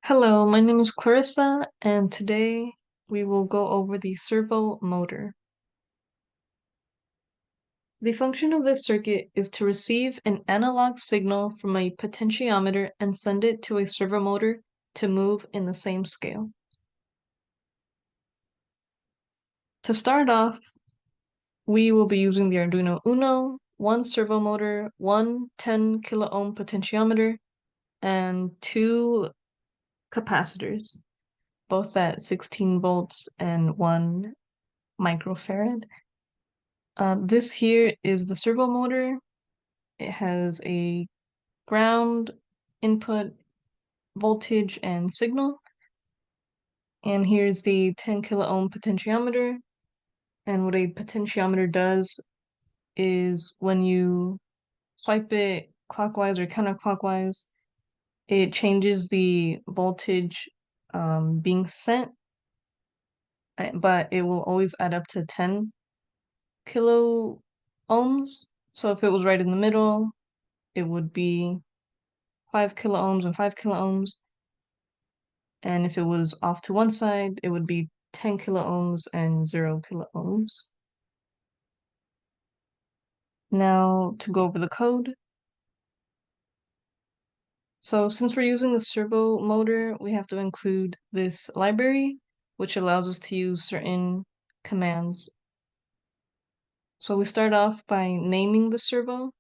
Hello, my name is Clarissa, and today we will go over the servo motor. The function of this circuit is to receive an analog signal from a potentiometer and send it to a servo motor to move in the same scale. To start off, we will be using the Arduino Uno, one servo motor, one 10 kilo ohm potentiometer, and two capacitors, both at 16 volts and 1 microfarad. This here is the servo motor. It has a ground, input, voltage, and signal. And here's the 10 kilo ohm potentiometer. And what a potentiometer does is when you swipe it clockwise or counterclockwise, it changes the voltage being sent, but it will always add up to 10 kilo ohms. So if it was right in the middle, it would be 5 kilo ohms and 5 kilo ohms. And if it was off to one side, it would be 10 kilo ohms and 0 kilo ohms. Now to go over the code. So since we're using the servo motor, we have to include this library, which allows us to use certain commands. So we start off by naming the servo.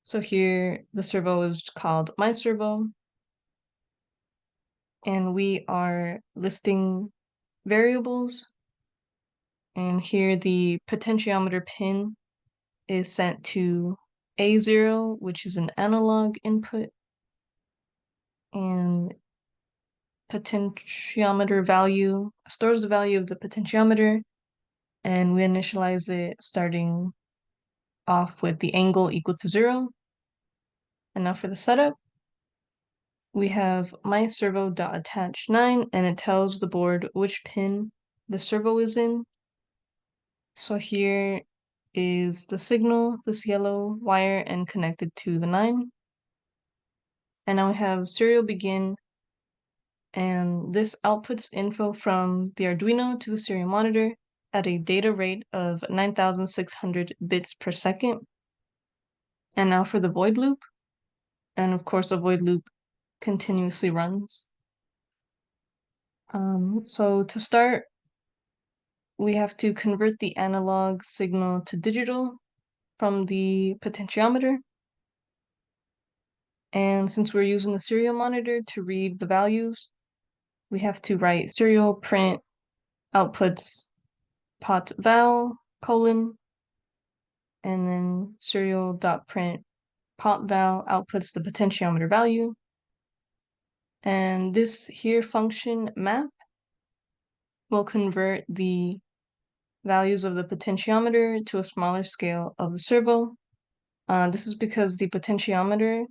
So here the servo is called myservo, and we are listing variables. And here the potentiometer pin is sent to A0, which is an analog input, and potentiometer value stores the value of the potentiometer, and we initialize it starting off with the angle equal to 0. And now for the setup, we have myservo.attach9, and it tells the board which pin the servo is in. So here is the signal, this yellow wire, and connected to the 9. And now we have serial begin, and this outputs info from the Arduino to the serial monitor at a data rate of 9,600 bits per second. And now for the void loop, and of course the void loop continuously runs. So to start, we have to convert the analog signal to digital from the potentiometer. And since we're using the serial monitor to read the values, we have to write serial print outputs pot val colon, and then serial.print pot val outputs the potentiometer value. And this here function map will convert the values of the potentiometer to a smaller scale of the servo. This is because the potentiometer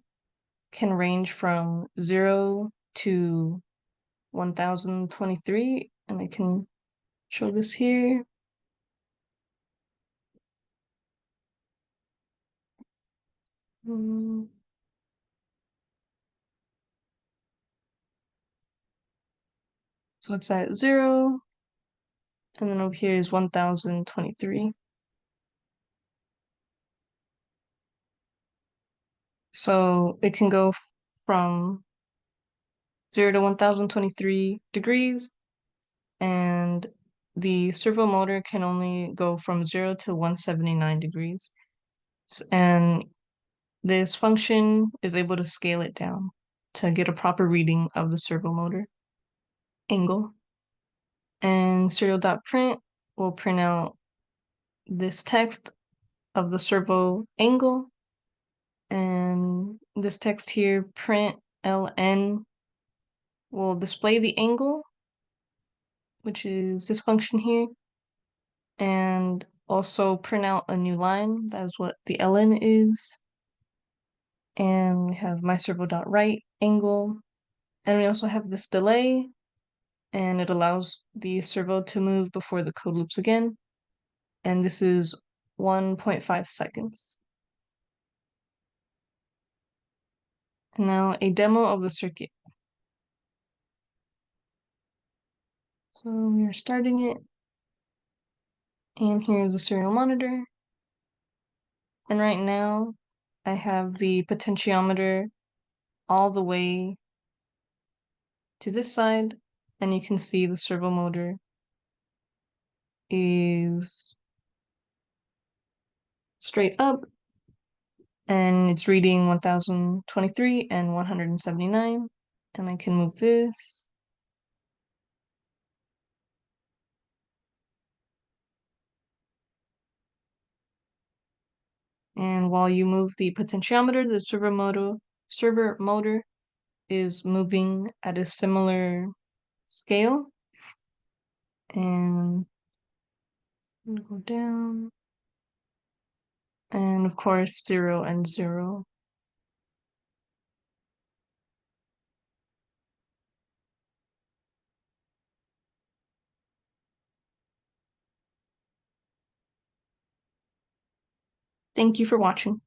can range from 0 to 1023, and I can show this here. So it's at 0, and then over here is 1023. So it can go from 0 to 1023 degrees, and the servo motor can only go from 0 to 179 degrees. And this function is able to scale it down to get a proper reading of the servo motor angle. And serial.print will print out this text of the servo angle, and this text here, print ln, will display the angle, which is this function here, and also print out a new line. That is what the ln is. And we have myservo.write angle, and we also have this delay, and it allows the servo to move before the code loops again, and this is 1.5 seconds. And now a demo of the circuit. So we're starting it. And here's the serial monitor. And right now, I have the potentiometer all the way to this side, and you can see the servo motor is straight up, and it's reading 1023 and 179, and I can move this. And while you move the potentiometer, the servo motor is moving at a similar scale. And I'm gonna go down. And of course, 0 and 0. Thank you for watching.